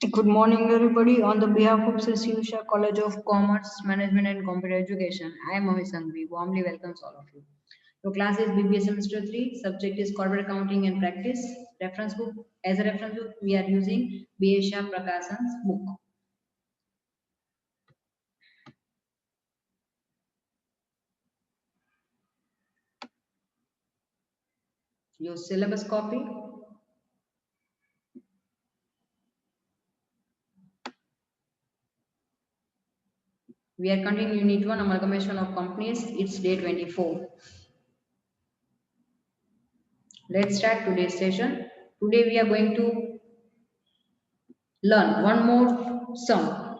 Good morning, everybody. On the behalf of Sisha College of Commerce, Management and Computer Education, I am Mohi Sangvi. Warmly welcomes all of you. Your class is BBA Semester 3. Subject is Corporate Accounting and Practice. Reference book. As a reference book, we are using B.A. Shah Prakashan's book. Your syllabus copy. We are continuing Unit 1, Amalgamation of Companies. It's day 24. Let's start today's session. Today we are going to learn one more sum.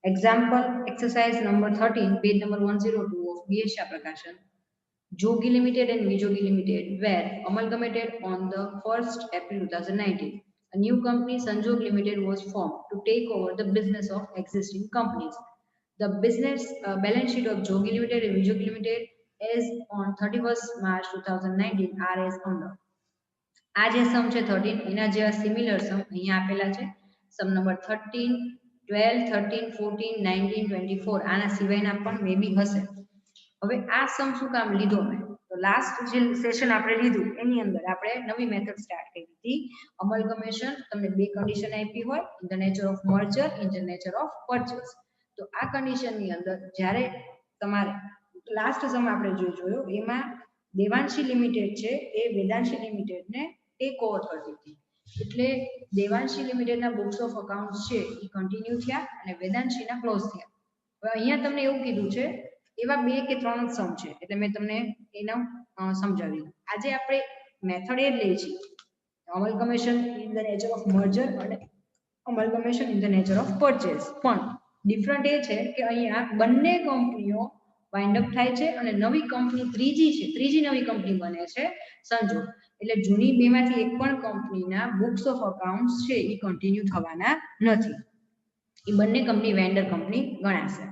Example, exercise number 13, page number 102 of B.A. Shah Prakashan. Jogi Limited and Vijogi Limited were amalgamated on the 1st April 2019. A new company, Sanjog Limited, was formed to take over the business of existing companies. The business balance sheet of Jogi Limited and Vijogi Limited is on 31st March 2019 are as under. આ જે સમ છે 13 એના જેવા similar સમ અહીંયા આપેલા છે સમ number 13 12 13 14 19 24 આના સિવાયના પણ મેબી હશે હવે આ સમ શું કામ લીધો મેં તો લાસ્ટ જે સેશન આપણે લીધું એની અંદર આપણે નવી મેથડ સ્ટાર્ટ કરી હતી અમલગમેશન તમને બે કન્ડિશન આપી હોય in the nature of merger in the nature of purchase તો આ કન્ડિશનની અંદર જ્યારે તમારે લાસ્ટ સમ આપણે જોયો એમાં દેવાંશી લિમિટેડ છે એ વેદાંશી લિમિટેડને ટેક ઓવર કરતી હતી એટલે દેવાંશી લિમિટેડના બુક્સ ઓફ અકાઉન્ટ્સ છે એ કન્ટિન્યુ થયા અને વેદાંશીના ક્લોઝ થયા હવે અહીંયા તમને એવું કીધું છે એવા બે કે ત્રણ સમ છે એટલે મેં તમને એનો સમજાવી આજે આપણે મેથડ એ જ લઈએ છીએ amalgamation in the nature of merger અને amalgamation in the nature of purchase પણ ડિફરન્ટ એ છે કે અહીંયા બંને કંપનીઓ વાઇન્ડ અપ થાય છે અને નવી કંપની ત્રીજી નવી કંપની બને છે સંજોગ એટલે જૂની બેમાંથી એક પણ કંપનીના બુક્સ ઓફ અકાઉન્ટ્સ છે એ કન્ટિન્યુ થવાના નથી એ બંને કંપની વેન્ડર કંપની ગણાશે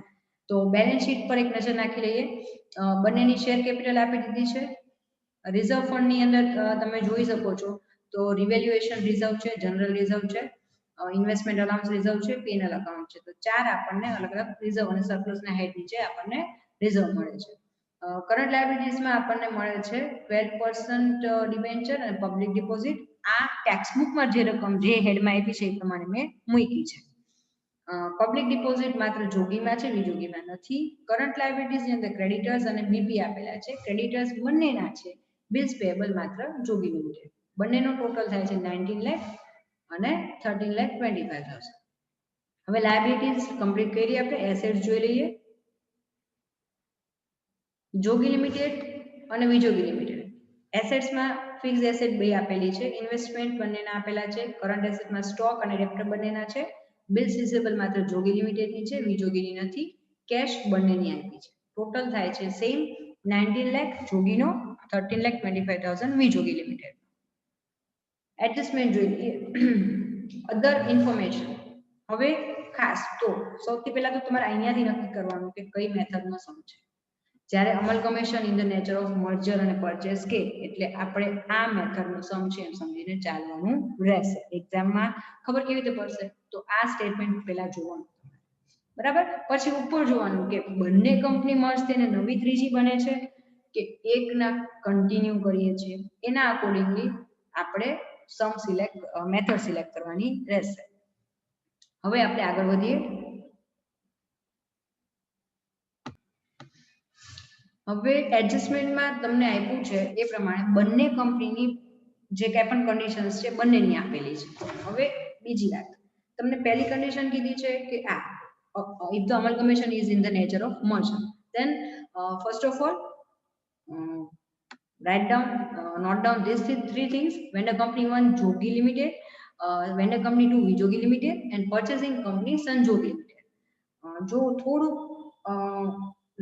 તો બેલેન્સ શીટ પર એક નજર નાખી લઈએ બંનેની શેર કેપિટલ આપી દીધી છે રિઝર્વ ફંડની અંદર તમે જોઈ શકો છો તો રિવેલ્યુએશન રિઝર્વ છે જનરલ રિઝર્વ છે ઇન્વેસ્ટમેન્ટ અલાઉન્સ રિઝર્વ છે પીએનએલ અકાઉન્ટ છે તો ચાર આપણને અલગ અલગ રિઝર્વ અને સરપ્લસના હેડ નીચે આપણને રિઝર્વ મળે છે કરંટ લાયબિલિટીઝમાં આપણને મળે છે 12% ડિબેન્ચર અને પબ્લિક ડિપોઝિટ આ ટેક્સ બુકમાં જે રકમ જે હેડમાં આપી છે એ પ્રમાણે મેં મૂકી છે પબ્લિક ડિપોઝિટ માત્ર જોગીમાં છે વિજોગીમાં નથી કરંટ લાયબિલિટીઝની અંદર ક્રેડિટર્સ અને બીપી આપેલા છે ક્રેડિટર્સ બંનેના છે બિલ્સ પેએબલ માત્ર જોગી લિમિટેડ બંનેનો ટોટલ થાય છે 19 લાખ અને 13,25,000 હવે લાયબિલિટીઝ કમ્પ્લીટ કરી આપણે એસેટ્સ જોઈ લઈએ જોગી લિમિટેડ અને વિજોગી લિમિટેડ એસેટ્સમાં ફિક્સ એસેટ બે આપેલી છે ઇન્વેસ્ટમેન્ટ બંનેના આપેલા છે કરંટ એસેટમાં સ્ટોક અને ડેપ્ટર બંનેના છે બિલ્સ રિસીવેબલ માત્ર જોગી લિમિટેડની છે વિજોગીની નથી કેશ બંનેની આપી છે ટોટલ થાય છે સેમ 19 લાખ જોગીનો 13,25,000 વિજોગી લિમિટેડ એડજસ્ટમેન્ટ જોઈ લઈએ અધર ઇન્ફોર્મેશન હવે ખાસ તો સૌથી પહેલા તો તમારે અહીંયાથી નક્કી કરવાનું કે કઈ મેથડનો સમ છે જ્યારે amalgamation in the nature of merger અને પરચેસ કે એટલે આપણે આ મેથડનો સમ છે એમ સમજીને ચાલવાનું રહેશે એક્ઝામમાં ખબર કેવી રીતે પડશે તો આ સ્ટેટમેન્ટ પહેલા જોવાનું બરાબર પછી ઉપર જોવાનું કે બંને કંપની મર્જ થઈને નવી ત્રીજી બને છે કે એકના કન્ટિન્યુ કરીએ છીએ એના અકોર્ડિંગલી આપણે સમ સિલેક્ટ મેથડ સિલેક્ટ કરવાની રહેશે હવે આપણે આગળ વધીએ હવે એડજસ્ટમેન્ટમાં તમને આપ્યું છે એ પ્રમાણે બંને કંપનીની જે કાંઈ પણ કન્ડિશન્સ છે બંનેની આપેલી છે હવે બીજી વાત તમને પહેલી કન્ડિશન કીધી છે કે આ if the amalgamation is in the nature of merger then first of all write down note down these three things vendor company 1 Jogi Limited vendor company 2 Vijogi Limited and purchasing company Sanjog Limited જો થોડું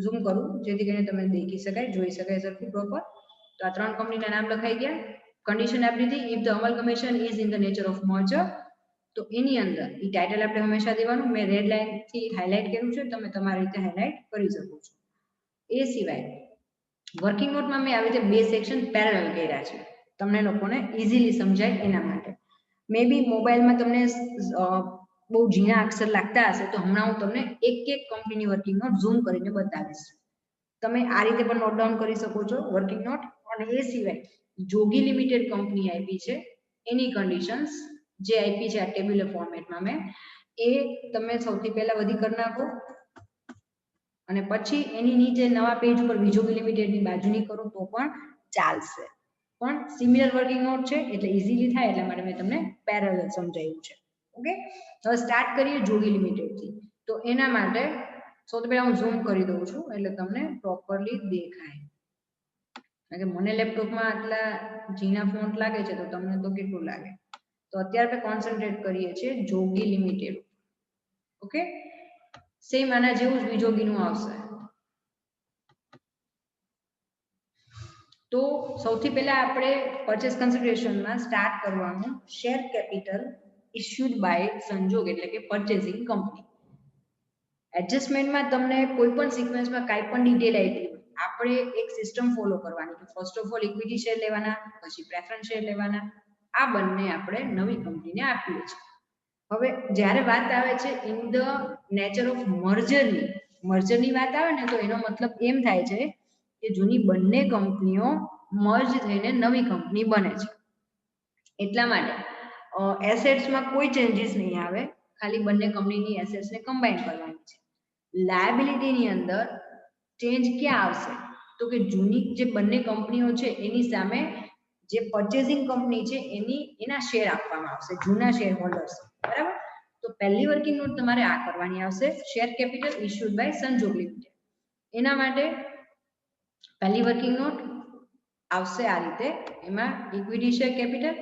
zoom કરું જેથી કરીને તમને દેખી શકાય જોઈ શકાય સરખું પ્રોપર તો આ ત્રણ કંપનીના નામ લખાઈ ગયા કન્ડિશન આપી દીધી if the amalgamation is in the nature of merger તો એની અંદર એ ટાઇટલ આપણે હંમેશા દેવાનું મેં રેડ લાઇન થી હાઇલાઇટ કર્યું છે તમે તમારી રીતે હાઇલાઇટ કરી શકો છો એ સિવાય વર્કિંગ નોટમાં મેં આવી રીતે બે સેક્શન પેરેલલ કર્યા છે તમને લોકોને ઈઝીલી સમજાય એના માટે મે બી મોબાઈલમાં તમને બહુ ઝીણા અક્ષર લાગતા હશે તો હમણાં હું તમને એક એક કંપનીની વર્કિંગ નોટ ઝૂમ કરીને બતાવીશ. તમે આ રીતે પણ નોટ ડાઉન કરી શકો છો વર્કિંગ નોટ. અને એ સિવાય જોગી લિમિટેડ કંપની આપી છે એની કન્ડિશન્સ જે આપી છે આ ટેબ્યુલર ફોર્મેટમાં મેં એ તમે સૌથી પહેલા બધી કરી નાખો અને પછી એની નીચે નવા પેજ ઉપર જોગી લિમિટેડની બાજુની કરો તો પણ ચાલશે. પણ સિમિલર વર્કિંગ નોટ છે એટલે ઇઝીલી થાય એટલા માટે મેં તમને પેરેલલ સમજાવ્યું છે. ઓકે, હવે સ્ટાર્ટ કરીએ જોગી લિમિટેડથી. તો એના માટે સૌથી પહેલા હું ઝૂમ કરી દઉં છું એટલે તમને પ્રોપરલી દેખાય. કારણ કે મને લેપટોપમાં આટલા ઝીણા ફોન્ટ લાગે છે તો તમને તો કેટલું લાગે. તો અત્યારે આપણે કોન્સન્ટ્રેટ કરીએ છીએ જોગી લિમિટેડ. ઓકે, સેમ આના જેવું જ વિજોગીનું આવશે. તો સૌથી પહેલા આપણે પરચેસ કન્સિડરેશનમાં સ્ટાર્ટ કરવાનું શેર કેપિટલ ઇશ્યુડ બાય સંજોગ એટલે કે પરચેસિંગ કંપની. એડજસ્ટમેન્ટમાં તમને કોઈ પણ સિક્વન્સમાં કાંઈ પણ ડિટેલ આપી આપણે એક સિસ્ટમ ફોલો કરવાની કે first of all equity share લેવાના, પછી પ્રેફરન્સ શેર લેવાના. આ બંને આપણે નવી કંપનીને આપીએ છીએ. હવે જ્યારે વાત આવે છે ઇન ધ નેચર ઓફ મર્જરની વાત આવે ને તો એનો મતલબ એમ થાય છે કે જૂની બંને કંપનીઓ મર્જ થઈને નવી કંપની બને છે. એટલા માટે એસેટ્સમાં કોઈ ચેન્જીસ નહીં આવે, ખાલી બંને કંપનીની એસેટ્સને કમ્બાઈન કરવાની છે. લાયબિલિટીની અંદર ચેન્જ ક્યાં આવશે તો કે જૂની જે બંને કંપનીઓ છે એની સામે જે પરચેસિંગ કંપની છે એના શેર આપવામાં આવશે, જૂના શેર હોલ્ડર્સ. બરાબર, તો પહેલી વર્કિંગ નોટ તમારે આ કરવાની આવશે શેર કેપિટલ ઇશ્યુડ બાય સંજોગ લિમિટેડ. એના માટે પહેલી વર્કિંગ નોટ આવશે આ રીતે. એમાં ઇક્વિટી શેર કેપિટલ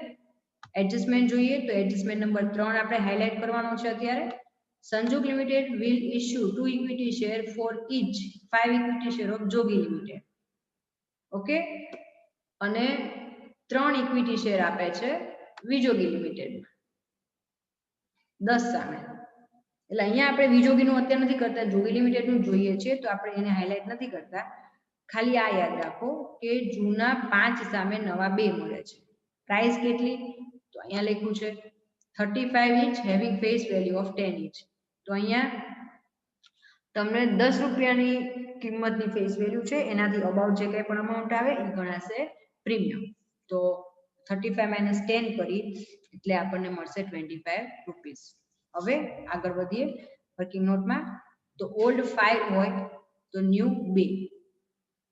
એડજસ્ટમેન્ટ જોઈએ તો એડજસ્ટમેન્ટ નંબર 3 આપણે હાઇલાઇટ કરવાનો છે અત્યારે. સંજોગ limited will issue 2 equity share for each 5 equity share of Jogi limited. Okay, અને 3 ઇક્વિટી શેર આપે છે વિજોગી લિમિટેડ 10 સામે. એટલે અહીંયા આપણે વિજોગીનું અત્યારે નથી કરતા, જોગી લિમિટેડનું જોઈએ છે તો આપણે એને હાઇલાઇટ નથી કરતા. ખાલી આ યાદ રાખો કે જૂના 5 સામે નવા 2 મળે છે. પ્રાઇસ કેટલી તો અહીંયા લખ્યું છે 35 inch having face value of 10 inch. તો અહીંયા તમને 10 રૂપિયાની કિંમતની ફેસ વેલ્યુ છે, એનાથી અબાઉટ જે કંઈ પણ અમાઉન્ટ આવે એ ગણાશે પ્રીમિયમ. તો 35 - 10 કરી એટલે આપણને મળશે 25 રૂપીસ. હવે આગળ વધીએ વર્કિંગ નોટમાં. તો ઓલ્ડ 5 હોય તો ન્યૂ 2.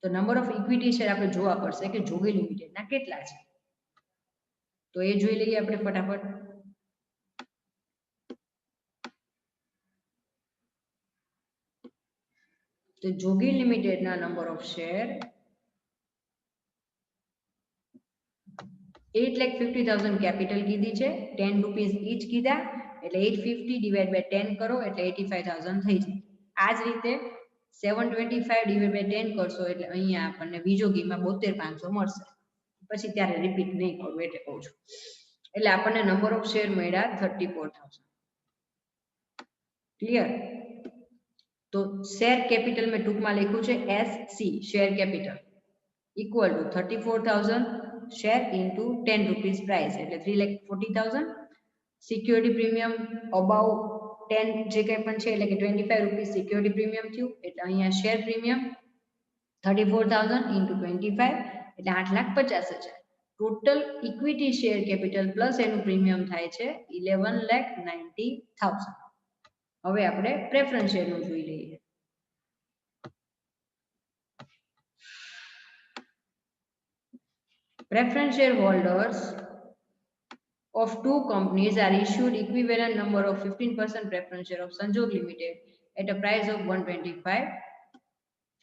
તો નંબર ઓફ ઇક્વિટી શેર આપણે જોવા પડશે કે જોગી લિમિટેડના કેટલા છે. તો એ જોઈ લઈએ આપણે ફટાફટ. તો જોગી લિમિટેડના નંબર ઓફ શેર 8,50,000 કેપિટલ કીધી છે, 10 રૂપીસ ઈચ કીધા એટલે 850 ડિવાઇડ બાય 10 કરો એટલે 85,000 થઈ જાય. આ જ રીતે 725 ડિવાઇડ બાય 10 કરશો એટલે અહીંયા આપણને વિજોગીમાં 72,500 મળશે. પછી ત્યારે રિપીટ નહીં કરું એટલે કહું છું. એટલે આપણને નંબર ઓફ શેર મળ્યા 34,000. ક્લિયર? તો શેર કેપિટલ મેં ટૂંકમાં લખ્યું છે SC share capital equal to 34,000 share into 10 rupees price એટલે 3,40,000. સિક્યોરિટી પ્રીમિયમ અબાઉ 10 જે કંઈ પણ છે એટલે કે 25 રૂપીસ સિક્યોરિટી પ્રીમિયમ થયું એટલે અહીંયા શેર પ્રીમિયમ 34,000 ઇન્ટુ 25 એટલે 8,50,000. Total equity share capital plus એનું પ્રીમિયમ થાય છે 11,90,000. હવે આપણે પ્રેફરન્સ શેરનું જોઈ લઈએ. Preference shareholders of two companies are issued equivalent number of 15% preference share of Sanjog Limited at a price of 125,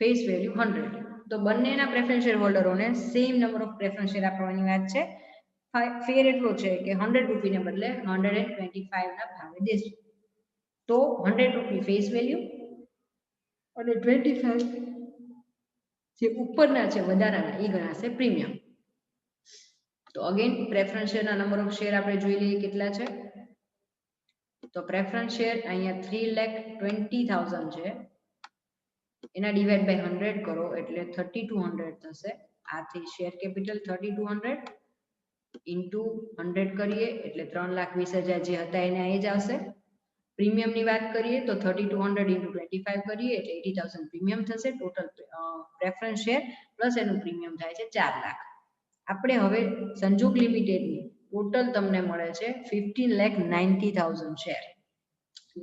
face value 100. તો બંનેના પ્રેફરન્સ શેર હોલ્ડરોને same number of preference share આપવાની વાત છે. ફેર એટલો છે કે 100 રૂપિયાને બદલે 125 ના ભાવે દેશું. તો 100 રૂપિયા ફેસ વેલ્યુ અને 25 જે ઉપરના છે વધારાના એ ગણાશે પ્રીમિયમ. તો અગેન પ્રેફરન્સ શેરના નંબર ઓફ શેર આપણે જોઈ લઈએ કેટલા છે. તો પ્રેફરન્સ શેર અહીંયા 3,20,000 છે, એના ડિવાઇડ બાય 100 કરો એટલે 3,200 થશે. આથી શેર કેપિટલ 3,200 ઇન્ટુ 100 કરીએ એટલે 3,20,000 જે હતા એને એ જ આવશે. પ્રીમિયમની વાત કરીએ તો 3200 ઇન્ટુ 25 કરીએ એટલે 80,000 પ્રીમિયમ થશે. ટોટલ પ્રેફરન્સ શેર પ્લસ એનું પ્રીમિયમ થાય છે 4 લાખ. આપણે હવે સંજોગ લિમિટેડની ટોટલ તમને મળે છે 15,90,000 શેર,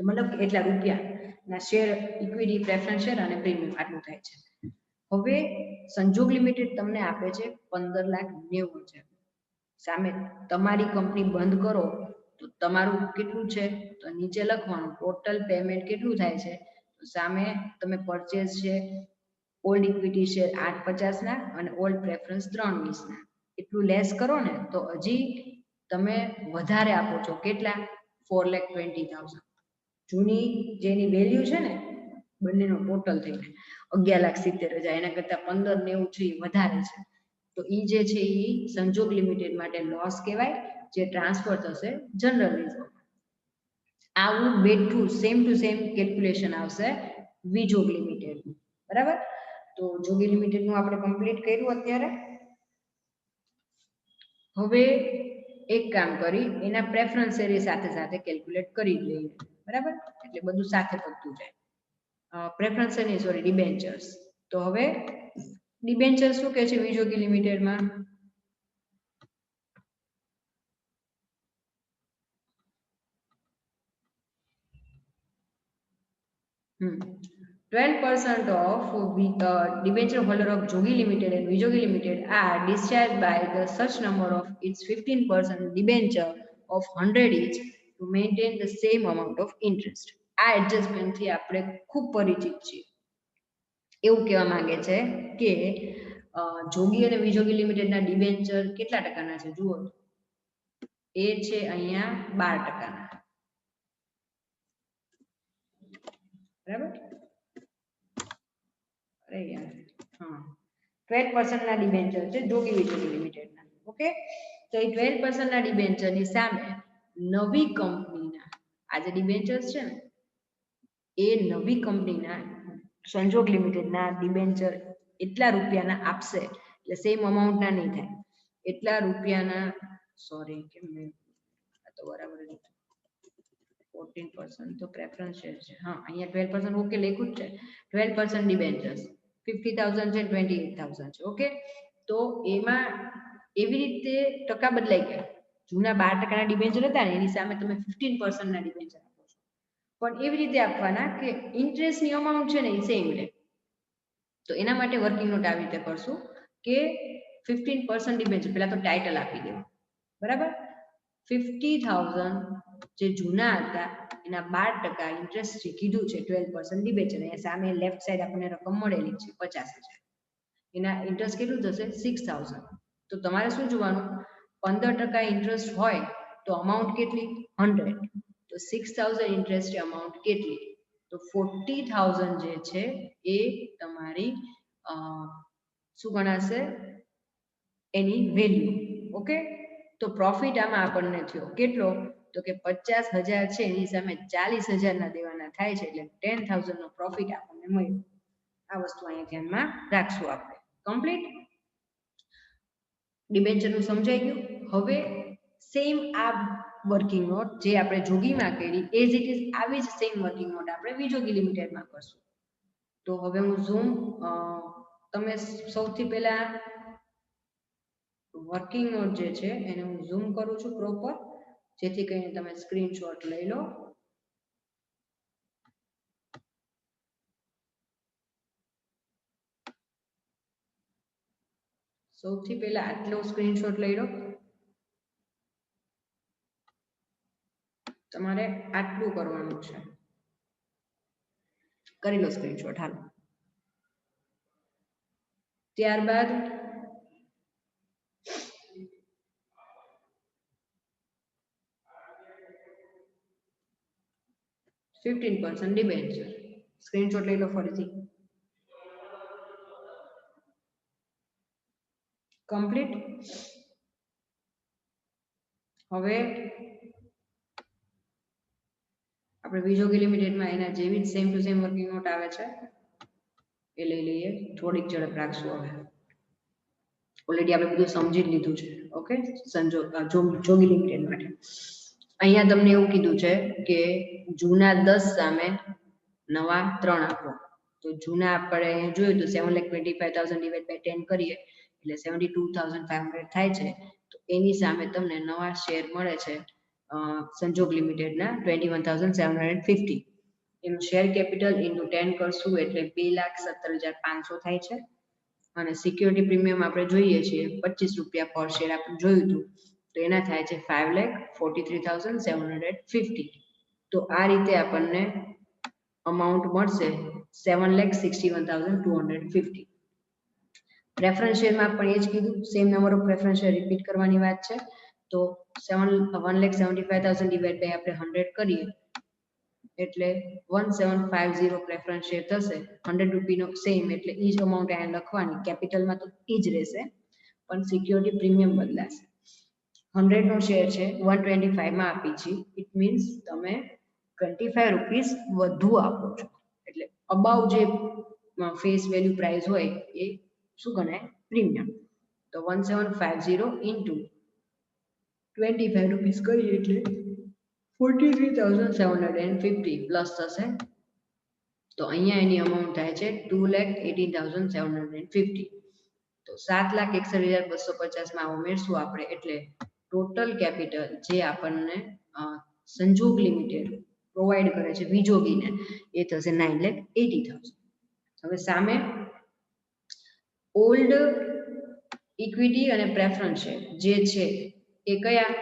મતલબ એટલા રૂપિયાના શેર, ઇક્વિટી, પ્રેફરન્સ શેર અને પ્રીમિયમ આટલું થાય છે. હવે સંજોગ લિમિટેડ તમને આપે છે 15,90,000. સામે તમારી કંપની બંધ કરો તો તમારું કેટલું છે તો નીચે લખવાનું ટોટલ પેમેન્ટ કેટલું થાય છે. તો સામે તમે પરચેસ છે ઓલ્ડ ઇક્વિટી શેર 850 ના અને ઓલ્ડ પ્રેફરન્સ 320 ના એટલું લેસ કરો ને તો હજી તમે વધારે આપો છો. કેટલા? 4,20,000. જૂની જેની વેલ્યુ છે ને બંનેનો ટોટલ થઈને 11,70,000, એના કરતા 15,90 છે એ વધારે છે. તો એ જે છે એ સંજોગ લિમિટેડ માટે લોસ કહેવાય, જે ટ્રાન્સફર થશે જનરલ રિઝર્વ. આવું બેઠું સેમ ટુ સેમ કેલ્ક્યુલેશન આવશે વિજોગ લિમિટેડ. બરાબર? તો જોગી લિમિટેડનું આપણે કમ્પ્લીટ કર્યું. અત્યારે હવે એક કામ કરી એના પ્રેફરન્સ એરી સાથે સાથે કેલ્ક્યુલેટ કરી લઈએ. બરાબર? એટલે બધું સાથે પડતું જાય. પ્રેફરન્સ એની સોરી ડિબેન્ચર્સ. તો હવે ડિબેન્ચર શું કહે છે વિજોગી લિમિટેડમાં? 12% of debenture holder of Jogi Limited and Vijogi Limited are discharged by the such number of its 15% debenture of 100 each to maintain the same amount of interest. આ adjustment થી આપણે ખૂબ પરિચિત છીએ. એવું કહેવા માંગે છે કે જોગી અને વિજોગી લિમિટેડના ડિબેન્ચર કેટલા ટકાના છે જુઓ. એ છે અહીંયા 12%. બરાબર? અરે યાર, હા, 12% ના ડિબેન્ચર છે જોગી વિજોગી લિમિટેડના. ઓકે, તો એ 12% ના ડિબેન્ચરની સામે નવી કંપનીના આ જે ડિબેન્ચર્સ છે ને એ નવી કંપનીના સંજોગ લિમિટેડના ડિબેન્ચર એટલા રૂપિયાના આપશે, એટલે સેમ અમાઉન્ટના નહીં થાય, એટલા રૂપિયાના, સોરી કેમ મેં આ તો બરાબર જ 14% તો પ્રેફરન્સ શેર છે. હા, અહીંયા 12% ઓકે લખ્યું જ છે. 12% ડિબેન્ચર્સ 50,000 છે, 28,000 છે. ઓકે, તો એમાં એવી રીતે ટકા બદલાઈ ગયા. જૂના 12%ના ડિબેન્ચર હતા ને એની સામે તમે 15%ના ડિબેન્ચર આપો છો, પણ એવી રીતે આપવાના કે ઇન્ટરેસ્ટની અમાઉન્ટ છે ને એ સેમ રહે. તો એના માટે વર્કિંગ નોટ આવી રીતે કરશું કે 15% ડિબેન્ચર, પહેલા તો ટાઇટલ આપી દેવું. બરાબર? 50,000 જે જૂના હતા એના 12% ઇન્ટરેસ્ટ જે કીધું છે 12% ડિબેન્ચર, એ સામે લેફ્ટ સાઈડ આપણને રકમ મળેલી છે 50,000. એના ઇન્ટરેસ્ટ કેટલું થશે? 6,000. તો તમારે શું જોવાનું? 15% ઇન્ટરેસ્ટ હોય તો અમાઉન્ટ કેટલી? 100. તો 6,000 ઇન્ટરેસ્ટ અમાઉન્ટ કેટલી? તો 40,000 જે છે એ તમારી શું ગણાશે? એની વેલ્યુ. ઓકે, તો પ્રોફિટ આમાં આપણને થયો કેટલો? તો કે 50,000 છે એની સામે 40,000 ના દેવાના થાય છે, એટલે 10,000 નો પ્રોફિટ આપણને મળ્યો. આ વસ્તુ અહીંયા ધ્યાનમાં રાખશું આપણે. કમ્પ્લીટ ડિબેન્ચરનું સમજાઈ ગયું. હવે સેમ આ વર્કિંગ નોટ જે આપણે જોગીમાં કરી એઝ ઇટ ઇઝ આવી જ સેમ વર્કિંગ નોટ આપણે વિજોગી લિમિટેડમાં કરશું. તો હવે હું ઝૂમ, તમે સૌથી પહેલા વર્કિંગ નોટ જે છે એને હું ઝૂમ કરું છું પ્રોપર, જેથી કરીને તમે સ્ક્રીનશોટ લઈ લો. સૌથી પહેલા આટલો સ્ક્રીનશોટ લઈ લો. તમારે આટલું કરવાનું છે. કરી લો સ્ક્રીનશોટ. હાલો, ત્યારબાદ $15 ડિબેન્ચર સ્ક્રીનશોટ લઈ લો ફરીથી. કમ્પ્લીટ. હવે આપણે વિજોગી લિમિટેડમાં એના જેવી જ same to same working note આવે છે એ લઈ લઈએ. થોડીક ઝડપ રાખશું હવે. ઓલરેડી આપણે બધું સમજી જ લીધું છે. ઓકે, જોગી લિમિટેડ માટે અહીંયા તમને એવું કીધું છે કે જૂના 10 સામે નવા 3 આપો. તો જૂના આપણે જોયું તો 7,25,000 ડિવાઇડ બાય 10 કરીએ એટલે 72,500 થાય છે. તો એની સામે તમને નવા શેર મળે છે સંજોગ લિમિટેડના 21,750. એનું શેર કેપિટલ ઇન્ટુ 10 કરશું એટલે 2,17,500 થાય છે. અને સિક્યોરિટી પ્રીમિયમ આપણે જોઈએ છીએ 25 રૂપિયા પર શેર આપણે જોયું હતું, તો એના થાય છે 5,43,750. તો આ રીતે આપણને અમાઉન્ટ મળશે 7,61,250. પ્રેફરન્સ શેરમાં પણ એ જ કીધું, same number of preference share repeat કરવાની વાત છે. તો 1,75,000 ડિવાઇડ બાય આપણે 100 કરીએ એટલે 1750 પ્રેફરન્સ શેર થશે. 100 રૂપીનો સેમ એટલે ઈ જ અમાઉન્ટ અહીંયા લખવાની, કેપિટલમાં તો ઈ જ રહેશે પણ સિક્યોરિટી પ્રીમિયમ બદલાશે. 100 નો શેર છે 125 માં આપી છે, ઇટ મીન્સ તમે 25 રૂપીસ વધુ આપો છો એટલે અબાઉ જે ફેસ વેલ્યુ પ્રાઇસ હોય એ શું ગણાય? પ્રીમિયમ. તો 1750 ઇન્ટુ 25 રૂપીસ કરીએ એટલે 43,750 પ્લસ થશે. તો અહીંયા એની અમાઉન્ટ થાય છે 2,18,750. તો 7,61,250 માં ઉમેરશું આપણે એટલે ટોટલ કેપિટલ જે આપણને સંજોગ લિમિટેડ પ્રોવાઈડ કરે છે વિજોગીને એ થશે 9,80,000. હવે સામે ઓલ્ડ ઇક્વિટી અને પ્રેફરન્સ શેર જે છે એ કયા?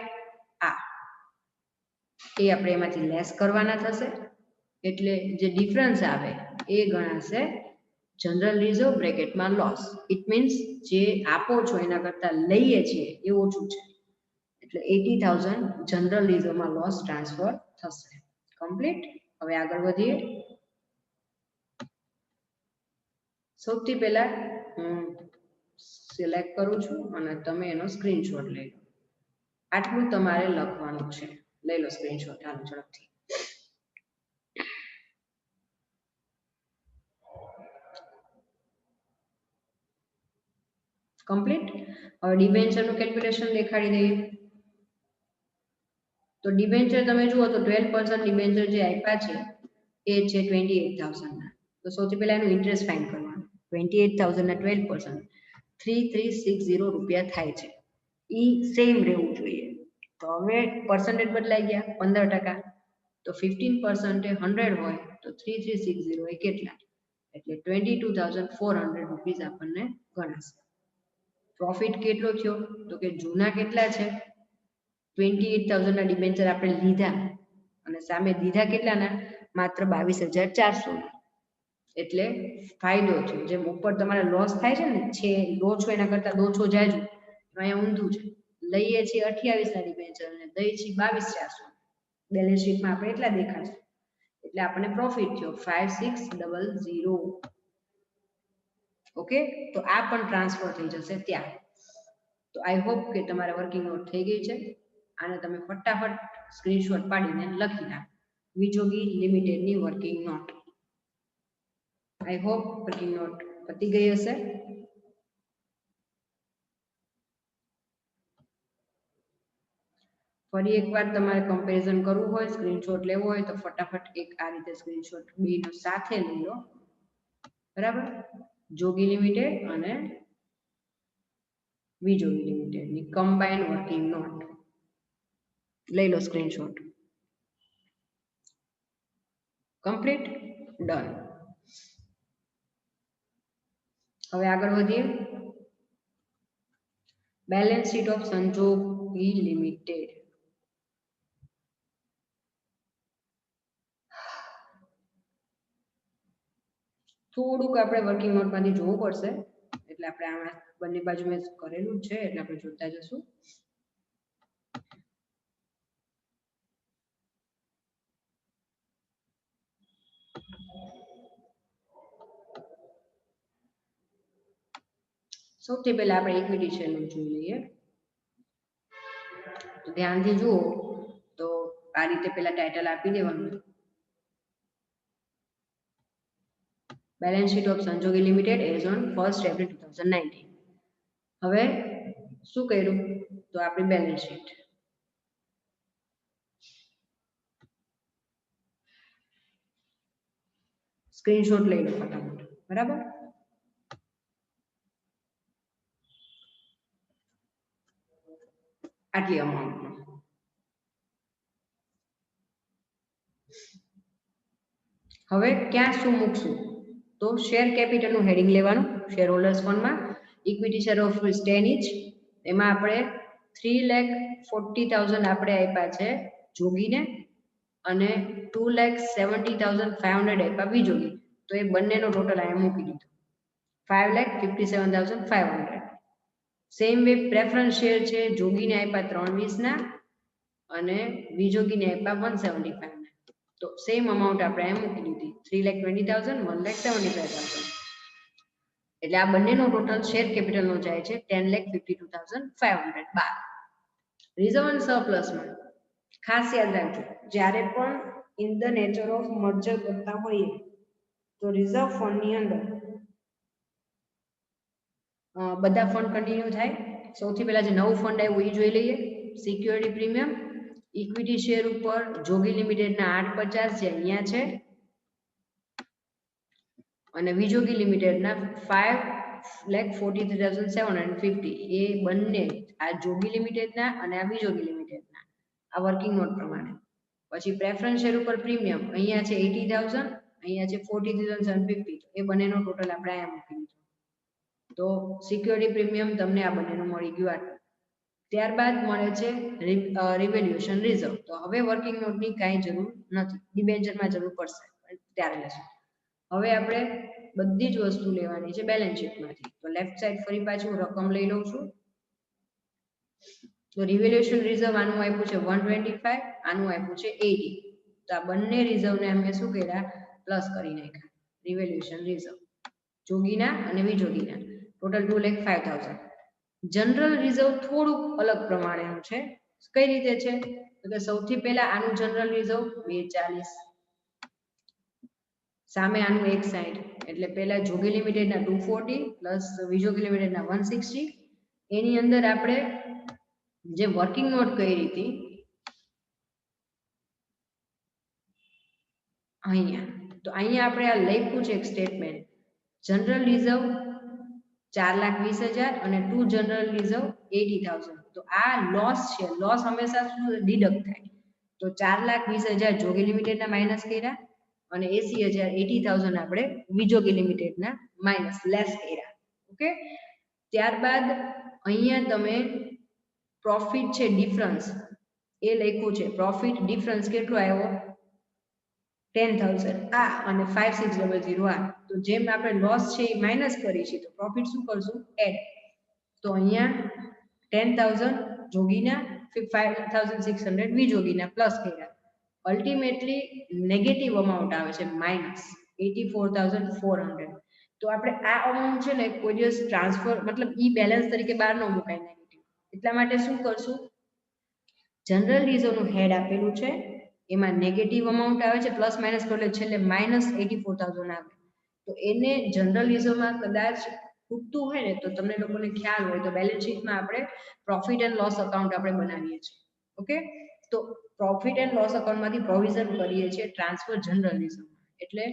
આ એ આપણે એમાંથી લેસ કરવાના થશે એટલે જે ડિફરન્સ આવે એ ગણાશે જનરલ રિઝર્વ બ્રેકેટમાં લોસ. ઇટ મીન્સ જે આપો છો એના કરતા લઈએ છીએ એ ઓછું છે એટલે 80,000 જનરલ રિઝર્વમાં લોસ ટ્રાન્સફર થશે. કમ્પ્લીટ. હવે આગળ વધીએ. સૌથી પહેલા હું સિલેક્ટ કરું છું અને તમે એનો સ્ક્રીનશોટ લઈ લો. આટલું તમારે લખવાનું છે. લઈ લો સ્ક્રીનશોટ. ચાલો ઝડપથી. કમ્પ્લીટ. હવે ડિબેન્ચરનું કેલ્ક્યુલેશન દેખાડી દઈએ. તો ડિબેન્ચર તમે જુઓ તો 12% ડિબેન્ચર જે આપ્યા છે એ છે 28,000 ના. તો સૌથી પહેલા એનું ઇન્ટરેસ્ટ ફાઇન્ડ કરવાનું. 28,000 ના 12% 3,360 રૂપિયા થાય છે. ઈ સેમ રહેવું જોઈએ. તો હવે પર્સન્ટેજ બદલાઈ ગયા 15%. તો 15% એ 100 હોય તો 3,360 એ કેટલા? એટલે 22,400 રૂપીસ આપણને ગણાશે. પ્રોફિટ કેટલો થયો? તો કે જૂના કેટલા છે? 28,000 ના ડિબેન્ચર આપણે લીધા અને સામે દીધા કેટલાના? માત્ર 22,400 ના. એટલે ફાયદો થયો. જેમ ઉપર તમારે લોસ થાય છે ને, છે લો છો એના કરતા દો છો જાજુ, અહીંયા ઊંધું છે. લઈએ છીએ 28 ના ડિબેન્ચર અને દઈએ છીએ 22,400. બેલેન્સ શીટમાં આપણે એટલા દેખાશે એટલે આપણને પ્રોફિટ થયો 5,600. ઓકે, તો આ પણ ટ્રાન્સફર થઈ જશે ત્યાં. તો આઈ હોપ કે તમારે વર્કિંગ નોટ થઈ ગઈ છે. આને તમે ફટાફટ સ્ક્રીનશોટ પાડીને લખી નાખો. વિજોગી લિમિટેડની working note. I hope working note પતી ગઈ હશે. ફરી એકવાર તમારે કમ્પેરિઝન કરવું હોય, સ્ક્રીનશોટ લેવો હોય તો ફટાફટ એક આ રીતે સ્ક્રીનશોટ બેનો સાથે લઈ લો. બરાબર. જોગી લિમિટેડ અને વિજોગી લિમિટેડની કમ્બાઇન્ડ વર્કિંગ નોટ લઈ લો સ્ક્રીનશોટ. કમ્પ્લીટ. ડન. હવે આગળ વધીએ. Balance sheet of Sanjogi limited. થોડુંક આપણે વર્કિંગ નોટમાંથી જોવું પડશે એટલે આપણે આમાં બંને બાજુ મેં કરેલું છે એટલે આપણે જોતા જશું. સૌથી પહેલા આપણે ઇક્વિટી શેરનું જોઈ લઈએ. તો ધ્યાનથી જુઓ તો આ રીતે પહેલા ટાઇટલ આપી દેવાનું. Balance sheet of Sanjogi limited as on 1st April 2019. હવે શું કર્યું તો આપણી બેલેન્સ શીટ સ્ક્રીનશોટ લઈ લો ફટાફટ, બરાબર. આટલી અમાઉન્ટમાં હવે ક્યાં શું મૂકશું તો શેર કેપિટલનું હેડિંગ લેવાનું, શેર હોલ્ડર્સ ફંડમાં ઇક્વિટી શેર ઓફ 10 ઇચ, એમાં આપણે 3,40,000 આપણે આપ્યા છે જોગીને અને 2,70,500 આપ્યા બીજોગી, તો એ બંનેનો ટોટલ અહીંયા મૂકી દીધો 5,57,500. સેમ વે પ્રેફરન્સ શેર છે, જોગીને આપ્યા 320 ના અને બીજોગીને આપ્યા 175 ના, તો સેમ અમાઉન્ટ આપણે અહીંયા મૂકી દીધી 3,20,000 1,75,000. એટલે આ બંનેનો ટોટલ શેર કેપિટલનો જાય છે 10,52,500. રિઝર્વ એન્ડ સરપ્લસમાં ખાસ યાદ રાખજો, જ્યારે પણ in the nature of merger કરતા હોઈએ તો રિઝર્વ ફંડની અંદર બધા ફંડ કન્ટિન્યુ થાય. સૌથી પહેલા જે નવું ફંડ આવ્યું એ જોઈ લઈએ. સિક્યોરિટી પ્રીમિયમ ઇક્વિટી શેર ઉપર જોગી લિમિટેડના 850 જે અહીંયા છે અને વિજોગી લિમિટેડના 5,43,750 એ બંને આ જોગી લિમિટેડના અને આ વિજોગી લિમિટેડના આ વર્કિંગ નોટ પ્રમાણે. પછી પ્રેફરન્સ શેર ઉપર પ્રીમિયમ અહીંયા છે 80,000, અહીંયા છે 40,750, એ બંનેનો ટોટલ આપણે અહીંયા મૂકી દીધો. તો સિક્યોરિટી પ્રીમિયમ તમને આ બંનેનું મળી ગયું આટલું. ત્યારબાદ મળે છે રિવેલ્યુએશન રિઝર્વ. તો હવે વર્કિંગ નોટની કાંઈ જરૂર નથી, ડિબેન્ચરમાં જરૂર પડશે ત્યારે લેશું. હવે આપણે બધી જ વસ્તુ લેવાની છે બેલેન્સ શીટમાંથી. તો લેફ્ટ સાઈડ ફરી પાછું રકમ લઈ લઉં છું. તો રિવેલ્યુએશન રિઝર્વ આનું આપ્યું છે 125, આનું આપ્યું છે 80. તો આ બંને રિઝર્વને અમે શું કર્યા પ્લસ કરી નાખ્યા. રિવેલ્યુએશન રિઝર્વ જોગીના અને વિજોગીના ટોટલ 2,05,000. જનરલ રિઝર્વ થોડુંક અલગ પ્રમાણેનું છે. કઈ રીતે છે તો કે સૌથી પહેલા આનું જનરલ રિઝર્વ 240, સામે આનું 160, એટલે પહેલા જોગી લિમિટેડના 240 પ્લસ વિજોગી લિમિટેડના 160. એની અંદર આપણે જે વર્કિંગ નોટ કરી હતી અહીંયા, તો અહીંયા આપણે આ લખ્યું છે એક સ્ટેટમેન્ટ, જનરલ રિઝર્વ 4,20,000 અને ટુ જનરલ રિઝર્વ 80,000. તો આ લોસ છે, લોસ હંમેશા શું ડિડક્ટ થાય. તો 4,20,000 જોગી લિમિટેડના માઇનસ કર્યા અને 80,000 આપણે વિજોગી લિમિટેડના માઇનસ લેસ કર્યા. ઓકે, ત્યારબાદ અહીંયા તમે પ્રોફિટ છે ડિફરન્સ એ લખ્યું છે. પ્રોફિટ ડિફરન્સ કેટલો આવ્યો 10,000 આ અને 5,600 આ. તો જેમ આપણે લોસ છે એ માઇનસ કરી છે તો પ્રોફિટ શું કરશું એડ. તો અહીંયા 10,000 જોગીના 5,600 વિજોગીના પ્લસ કર્યા. અલ્ટિમેટલી નેગેટિવ અમાઉન્ટ આવે છે માઇનસ 84,400. તો આપણે આ અમાઉન્ટ છે ને કોઈ દિવસ ટ્રાન્સફર મતલબ ઈ બેલેન્સ તરીકે બહાર ન મુકાય નેગેટિવ. એટલા માટે શું કરશું, જનરલ રિઝર્વનું હેડ આપેલું છે એમાં નેગેટિવ અમાઉન્ટ આવે છે, પ્લસ માઇનસ કરો એટલે છેલ્લે માઇનસ 84,000 આવે. તો એને જનરલ રિઝર્વમાં કદાચ ખૂટતું હોય ને તો તમને લોકોને ખ્યાલ હોય તો બેલેન્સ શીટમાં આપણે પ્રોફિટ એન્ડ લોસ અકાઉન્ટ આપણે બનાવીએ છીએ. ઓકે, તો પ્રોફિટ એન્ડ લોસ અકાઉન્ટમાંથી પ્રોવિઝન કરીએ છીએ ટ્રાન્સફર જનરલ રિઝર્વ. એટલે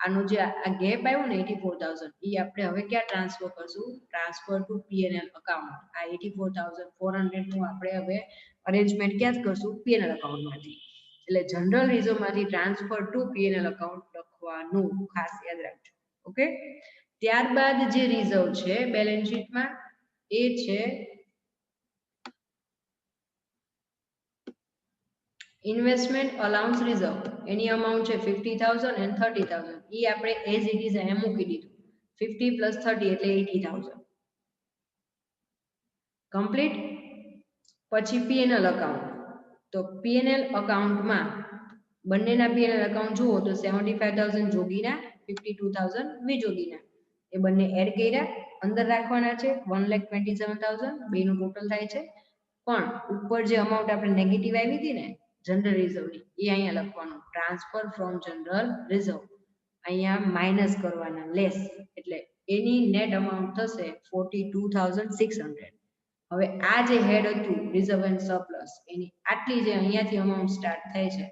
આનો જે આ ગેપ આવ્યો ને 84,000 એ આપણે હવે ક્યાં ટ્રાન્સફર કરશું, ટ્રાન્સફર ટુ પીએનએલ અકાઉન્ટ. આ 84,400 નું આપણે હવે અરેન્જમેન્ટ ક્યાં કરશું પીએનએલ અકાઉન્ટમાંથી. એટલે જનરલ રિઝર્વમાંથી ટ્રાન્સફર ટુ પીએનએલ અકાઉન્ટ લખવાનું ખાસ યાદ રાખજો. ઓકે, ત્યારબાદ જે રિઝર્વ છે બેલેન્સ શીટમાં એ છે ઇન્વેસ્ટમેન્ટ અલાઉન્સ રિઝર્વ. એની અમાઉન્ટ છે 50,000 and 30,000. એ આપણે એઝ ઇટ ઇઝ અહીંયા મૂકી દીધું. 50 plus 30 એટલે 80,000. કમ્પ્લીટ. પછી પીએનએલ અકાઉન્ટ. તો પીએનએલ અકાઉન્ટમાં બંનેના પીએનએલ અકાઉન્ટ જુઓ તો 75,000 જોગીના 52,000 વિજોગીના એ બંને એડ કર્યા અંદર રાખવાના છે 1,27,000 બેનું ટોટલ થાય છે. પણ ઉપર જે અમાઉન્ટ આપણે નેગેટિવ આવી હતી ને જનરલ રિઝર્વની એ અહીંયા લખવાનું ટ્રાન્સફર ફ્રોમ જનરલ રિઝર્વ. અહીંયા માઇનસ કરવાના લેસ એટલે એની નેટ અમાઉન્ટ થશે 42,600. હવે આ જે હેડ હતું રિઝર્વ એન્ડ સરપ્લસ એની આટલી જે અહીંયાથી અમાઉન્ટ સ્ટાર્ટ થાય છે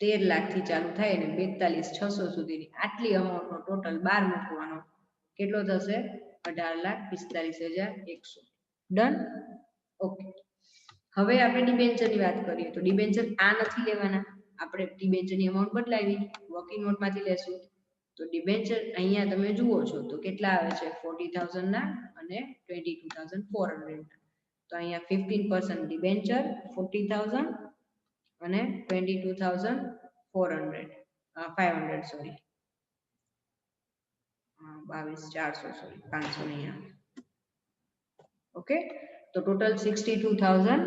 13 લાખ થી ચાલુ થાય ને 42,600 સુધીની આટલી અમાઉન્ટનો ટોટલ બાર મૂકવાનો કેટલો થશે 18,45,100. ડન. ઓકે, હવે આપણે ડિબેન્ચરની વાત કરીએ તો ડિબેન્ચર આ નથી લેવાના, આપણે ડિબેન્ચરની અમાઉન્ટ બદલાવી વર્કિંગ નોટમાંથી લેશું. તો ડિબેન્ચર અહીંયા તમે જુઓ છો તો કેટલા આવે છે 40,000 ના અને 22,400 ના. તો અહીંયા 15% ડિબેન્ચર 40,000 અને 22,400 500 સોરી 22,400 સોરી 500 નહીં આવે. ઓકે, તો ટોટલ 62,400.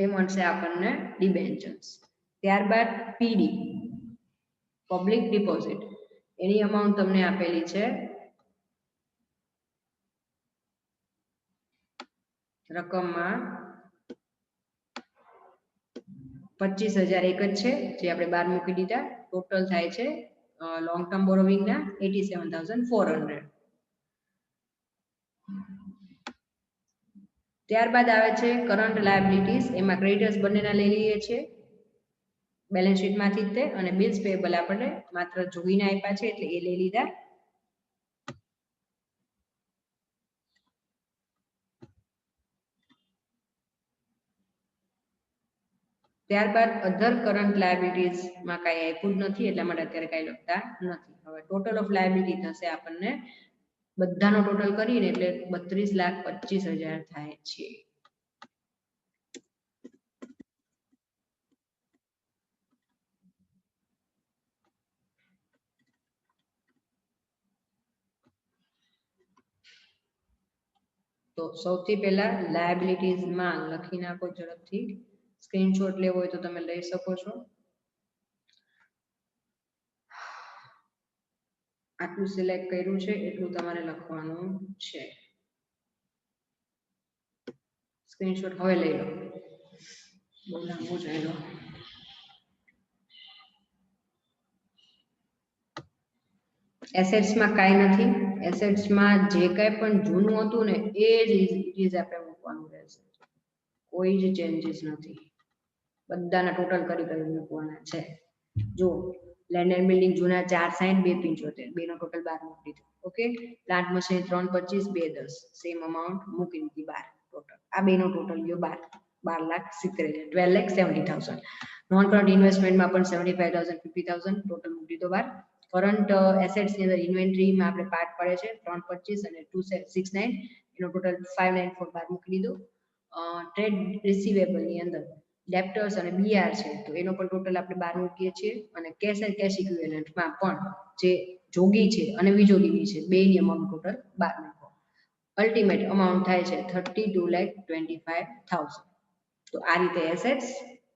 એ મળશે આપણને ડિબેન્ચર્સ. ત્યારબાદ પીડી પબ્લિક ડિપોઝિટ એની અમાઉન્ટ તમને આપેલી છે રકમમાં 25,000 એક જ છે જે આપણે બહાર મૂકી દીધા. ટોટલ થાય છે લોંગ ટર્મ બોરોવિંગ ના 87,400. ત્યારબાદ આવે છે કરંટ લાયબિલિટીઝ, એમાં ક્રેડિટર્સ બંનેના લઈ લઈએ છીએ બેલેન્સ શીટમાંથી જ તે, અને બિલ્સ પેએબલ આપણે માત્ર જોઈને આપ્યા છે એટલે એ લઈ લીધા. ત્યારબાદ અધર કરંટ લાયબિલિટીઝ માં કાંઈ આપ્યું જ નથી એટલા માટે અત્યારે કાંઈ લખતા નથી. હવે ટોટલ ઓફ લાયબિલિટી થશે આપણને બધાનો ટોટલ કરીને એટલે 32,25,000 થાય છે. તો સૌથી પહેલા લાયબિલિટીઝ માં લખી નાખો ઝડપથી. સ્ક્રીનશોટ લેવો હોય તો તમે લઈ શકો છો. આટલું સિલેક્ટ કર્યું છે એટલું તમારે લખવાનું છે. સ્ક્રીનશોટ હવે લઈ લો. બહુ લાંબુ જાય લો. એસેટ્સમાં કાંઈ નથી. એસેટ્સમાં જે કાંઈ પણ જૂનું હતું ને એ જ આપણે મૂકવાનું રહેશે. કોઈ જ ચેન્જીસ નથી. બધાના ટોટલ કરી મૂકવાના છે. જો લેન્ડ એન્ડ બિલ્ડિંગ જૂના 460 275 બેનો ટોટલ 12 મૂકી દીધું. Okay, plant machine 325 210 same amount મૂકી દીધી 12 ટોટલ. આ બેનો ટોટલ ગયો 12,70,000 12,70,000. નોન કરંટ ઇન્વેસ્ટમેન્ટમાં પણ 75,000 50,000 ટોટલ મૂકી દીધો 12. કરંટ એસેટ્સ ની અંદર ઇન્વેન્ટરીમાં આપણે પાર્ટ પડે છે 325 અને 269 એનો ટોટલ 594 બાર મૂકી દીધો. ટ્રેડ રિસીવેબલ ની અંદર ડેપ્ટર્સ અને બીઆર છે તો એનો પણ ટોટલ આપણે 12 મૂકીએ છીએ. અને કેશ એન્ડ કેશ ઇક્વિવેલન્ટમાં પણ જે જોગી છે અને વિજોગી છે બેની અમાઉન્ટ ટોટલ 12 મૂકો. અલ્ટિમેટ અમાઉન્ટ થાય છે 32,25,000. તો આ રીતે એસેટ્સ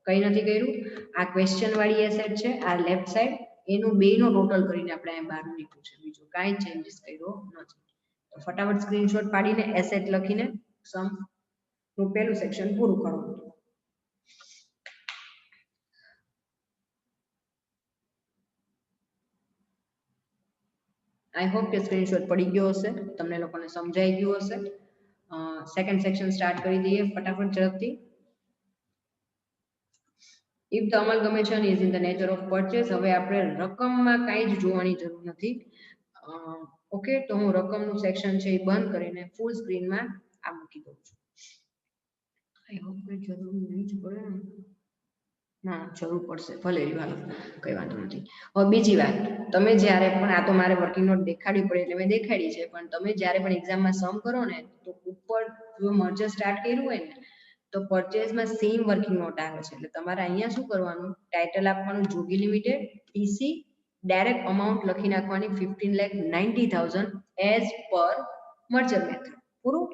કઈ નથી કર્યું. આ ક્વેશ્ચન વાળી એસેટ છે આ લેફ્ટ સાઈડ એનું બેનો ટોટલ કરીને આપણે અહીં 12 મૂક્યું છે. બીજું કાંઈ ચેન્જીસ કર્યો નથી. તો ફટાફટ સ્ક્રીનશોટ પાડીને એસેટ લખીને સમ નું પહેલું સેક્શન પૂરું કરો. આઈ હોપ કે સ્ક્રીનશોટ પડી ગયો હશે, તમને લોકોને સમજાઈ ગયું હશે. સેકન્ડ સેક્શન સ્ટાર્ટ કરી દઈએ ફટાફટ ઝડપથી. If the amalgamation is in the nature of purchase. હવે આપણે રકમમાં કાંઈ જ જોવાની જરૂર નથી. ઓકે, તો હું રકમનું સેક્શન છે એ બંધ કરીને ફૂલ સ્ક્રીનમાં આ મૂકી દઉં છું. આઈ હોપ કે જરૂર નહીં જ પડે ને. ના, જરૂર પડશે, ભલે હાલો કઈ વાંધો નથી. હવે બીજી વાત, તમે જ્યારે પણ આ તો મારે વર્કિંગ નોટ દેખાડવી પડે એટલે મેં દેખાડી છે, પણ તમે જ્યારે પણ એક્ઝામમાં સમ કરો ને તો ઉપર જો મર્જર સ્ટાર્ટ કર્યું હોય ને તો પરચેસમાં સેમ વર્કિંગ નોટ આવે છે. એટલે તમારે અહીંયા શું કરવાનું, ટાઇટલ આપવાનું જોગી લિમિટેડ પીસી, ડાયરેક્ટ અમાઉન્ટ લખી નાખવાની 15,90,000 એઝ પર મર્જર મેથડ. પૂરું.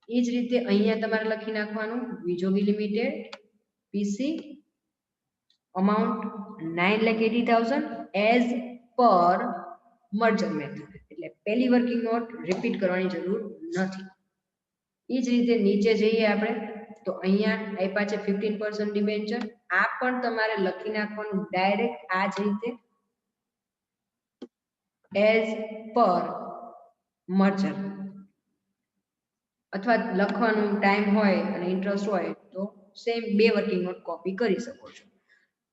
એ જ રીતે અહીંયા તમારે લખી નાખવાનું વિજોગી લિમિટેડ પીસી amount 9,80,000 as per merger method, એટલે પહેલી વર્કિંગ નોટ રિપીટ કરવાની જરૂર નથી. એ જ રીતે નીચે જઈએ આપણે તો અહીંયા આપ્યા છે 15% ડિબેન્ચર. આ પણ તમારે લખી નાખવાનું ડાયરેક્ટ આ જ રીતે એઝ પર મર્જર, અથવા લખવાનું ટાઈમ હોય અને ઇન્ટરેસ્ટ હોય તો સેમ બે વર્કિંગ નોટ કોપી કરી શકો છો.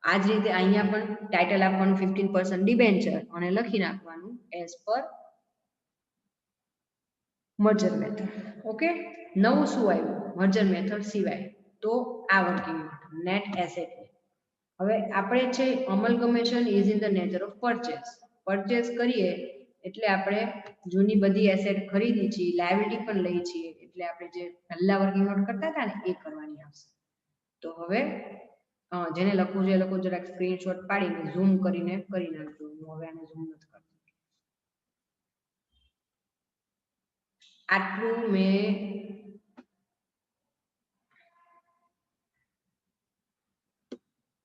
આ જ રીતે અહીંયા પણ ટાઇટલ આપવાનું 15% ડિબેન્ચર અને લખી નાખવાનું as per merger method. Okay, નવું શું આવ્યું મર્જર મેથડ સિવાય? તો આ વર્કિંગ નોટ નેટ એસેટ. હવે આપણે છે amalgamation is in the nature of purchase. Purchase કરીએ એટલે આપણે જૂની બધી એસેટ ખરીદી છીએ, લાયબિલિટી પણ લઈ છીએ, એટલે આપણે જે પહેલા વર્કિંગ નોટ કરતા હતા ને એ કરવાની આવશે. તો હવે જેને લખવું છે એ લોકો જરાક સ્ક્રીનશોટ પાડીને ઝૂમ કરીને કરી નાખજો. હું હવે આને ઝૂમ નથી કરતો. આટલું મેં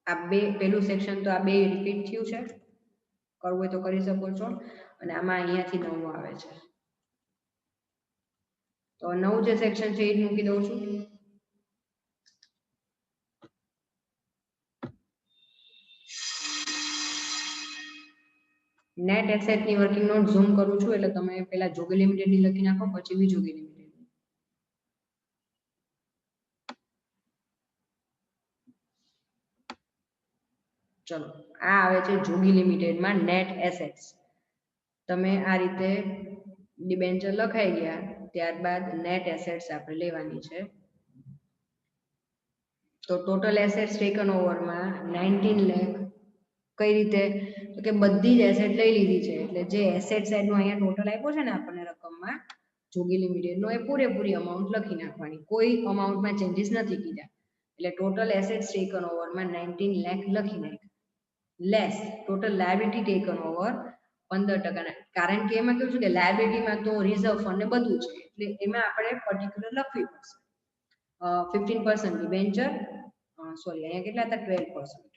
આ બે પેલું સેક્શન તો આ બે રિપીટ થયું છે, કરવું હોય તો કરી શકો છો. અને આમાં અહીંયાથી નવું આવે છે, તો નવું જે સેક્શન છે એ જ મૂકી દઉં છું. નેટ એસેટ ની વર્કિંગ નોટ ઝૂમ કરું છું એટલે તમે પહેલા જોગી લિમિટેડ ની લખી નાખો, પછી વિજોગી લિમિટેડ. ચલો, આ આવે છે જોગી લિમિટેડમાં નેટ એસેટ્સ. તમે આ રીતે ડિબેન્ચર લખાઈ ગયા, ત્યારબાદ નેટ એસેટ્સ આપણે લેવાની છે. તો ટોટલ એસેટ્સ ટેકન ઓવરમાં 19 લાખ. કઈ રીતે? તો કે બધી જ એસેટ લઈ લીધી છે, એટલે જે એસેટ સાઈડ નો અહીંયા ટોટલ આપ્યો છે ને આપણને રકમમાં જોગી લિમિટેડ નો, એ પૂરેપૂરી અમાઉન્ટ લખી નાખવાની, કોઈ અમાઉન્ટમાં ચેન્જીસ નથી કીધા. એટલે ટોટલ એસેટ્સ ટેકન ઓવરમાં 19 લાખ લખી નાખ less total liability taken over 15%. કારણ કે એમાં કેવું છે કે લાયબિલિટીમાં તો રિઝર્વ ફંડ ને બધું છે, એટલે એમાં આપણે પર્ટિક્યુલર લખવી પડશે. 15% ડિબેન્ચર, સોરી અહીંયા કેટલા હતા 12%,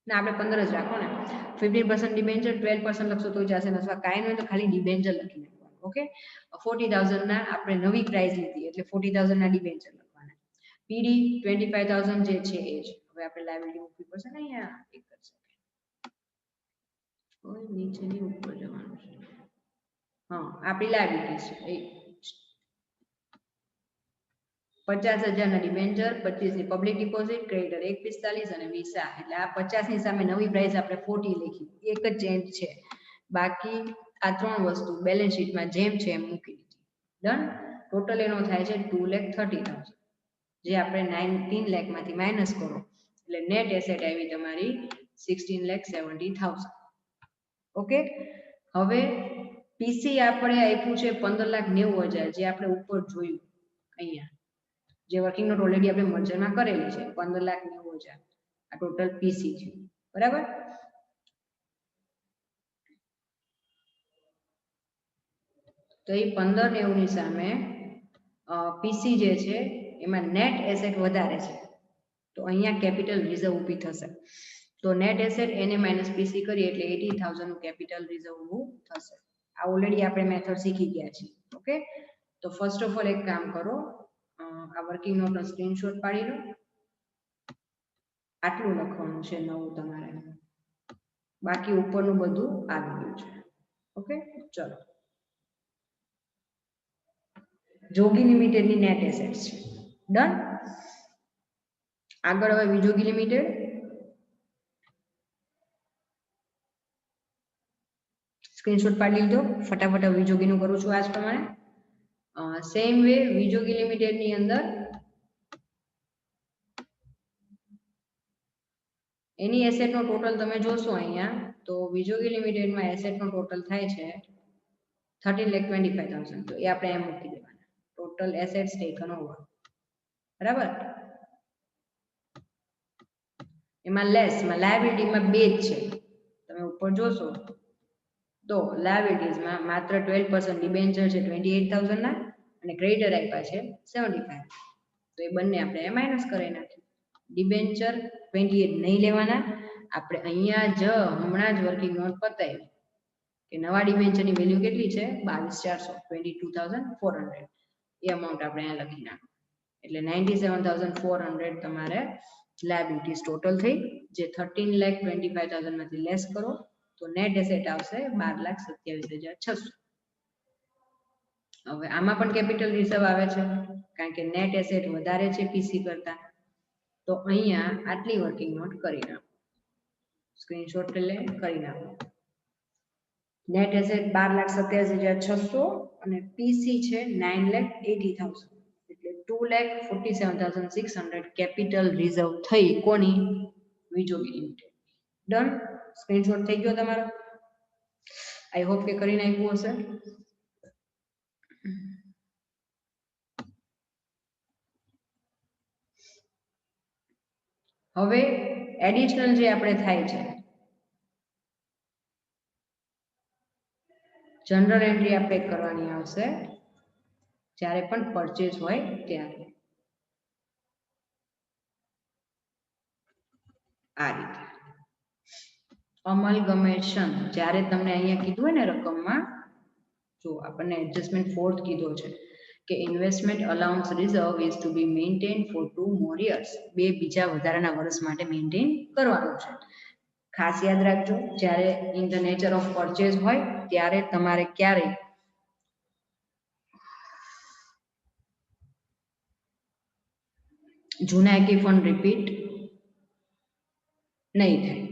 ના આપણે 15 જ રાખો ને. 15% ડિબેન્ચર, 12% લખશો તો જશે, અથવા કાંઈ નહીં તો ખાલી ડિબેન્ચર લખી નાખવાનું. ઓકે, 40,000 ના આપણે નવી પ્રાઇસ લીધી એટલે 40,000 ના ડિબેન્ચર લખવાના. પીડી 25,000 જે છે એ જ. હવે આપણે લાયબિલિટી મૂકવી પડશે ને અહીંયા એક જ સેકન્ડ, કોઈ નીચેની ઉપર જવાનું છે. હા, આપણી લાયબિલિટી છે 50,000 ના ડિબેન્ચર, 25 ની પબ્લિક ડિપોઝિટ, ક્રેડિટર 145 અને વિસા. એટલે આ 50 ની સામે નવી પ્રાઇસ આપણે 40 લખી, એક જ ચેન્જ છે. બાકી આ ત્રણ વસ્તુ બેલેન્સ શીટમાં જેમ છે એમ મૂકી દીધી. ડન. ટોટલ એનો થાય છે 2,30,000, જે આપણે 19 લાખમાંથી માઇનસ કરો એટલે નેટ એસેટ આવી તમારી 16,70,000. ઓકે, હવે પીસી આપણે આપ્યું છે 15,90,000, જે આપણે ઉપર જોયું અહીંયા, જે વર્કિંગ નોટ ઓલરેડી આપણે મર્જરમાં કરેલી છે 15,90,000. આ ટોટલ પીસી છે, બરાબર. તો એ 15,90 ની સામે પીસી જે છે એમાં નેટ એસેટ વધારે છે, તો અહીંયા કેપિટલ રિઝર્વ ઊભી થશે. તો નેટ એસેટ એને માઇનસ પીસી કરીએ એટલે 80,000 નું કેપિટલ રિઝર્વ ઊભું થશે. આ ઓલરેડી આપણે મેથડ શીખી ગયા છીએ. ઓકે, તો ફર્સ્ટ ઓફ ઓલ એક કામ કરો, આ વર્કિંગ નોટનો સ્ક્રીનશોટ પાડી લો. આટલું લખવાનું છે નવું તમારે, બાકી ઉપરનું બધું આવી ગયું છે. ઓકે, ચલો. જોગી લિમિટેડની નેટ એસેટ્સ છે. ડન. આગળ હવે વિજોગી લિમિટેડ. સ્ક્રીનશોટ પાડી લીધો. ફટાફટ વિજોગીનું કરું છું આજ પ્રમાણે. સેમ વે વિજોગી લિમિટેડની અંદર એની એસેટનો ટોટલ તમે જોશો અહીંયા, તો વિજોગી લિમિટેડમાં એસેટનો ટોટલ થાય છે 13,25,000. તો એ આપણે એમ મૂકી દેવાના, ટોટલ એસેટ્સ ટેકન ઓવર, બરાબર. એમાં લેસમાં લાયબિલિટીમાં બે જ છે, તમે ઉપર જોશો તો લાયબિલિટીઝમાં માત્ર 12% ડિબેન્ચર છે 28,000 ના, અને ક્રેડિટર આપ્યા છે 75. તો એ બંને આપણે માઇનસ કરી નાખીએ. ડિબેન્ચર 28 નહીં લેવાના, આપણે અહીંયા જ હમણાં જ વર્કિંગ નોટ પતાવી કે નવા ડિબેન્ચરની વેલ્યુ કેટલી છે 22,400 22,400 એ અમાઉન્ટ આપણે અહીંયા લખી નાખો એટલે 97,400 તમારે લાયબિલિટીઝ ટોટલ થઈ જે 13,25,000 માંથી લેસ કરો તો નેટ એસેટ આવશે 12,27,600 હવે આમાં પણ કેપિટલ રિઝર્વ આવે છે કારણ કે નેટ એસેટ વધારે છે પીસી કરતા તો અહીંયા આટલી વર્કિંગ નોટ કરી નાખો સ્ક્રીનશોટ કરી નાખો નેટ એસેટ 12,27,600 અને પીસી છે 9,80,000 એટલે 2,47,600 કેપિટલ રિઝર્વ થઈ કોની વિજોગી લિમિટેડ ડન સ્ક્રીનશોટ થઈ ગયો તમારો આઈ હોપ કે કરી નાખ્યું હશે હવે એડિશનલ જે આપણે થાય છે જનરલ એન્ટ્રી આપણે કરવાની આવશે જ્યારે પણ પરચેઝ હોય ત્યારે આ રીતે અમલગમેશન જ્યારે તમને અહીંયા કીધું હોય ને રકમમાં જો આપણને એડજસ્ટમેન્ટ ફોર્થ કીધો છે કે investment allowance reserve is to be maintain for 2 more years બે બીજા વધારાના વર્ષ માટે મેન્ટેન કરવાનું છે ખાસ યાદ રાખજો જ્યારે in the nature of purchase હોય ત્યારે તમારે ક્યારેય જૂના એકી ફંડ રિપીટ નહીં થાય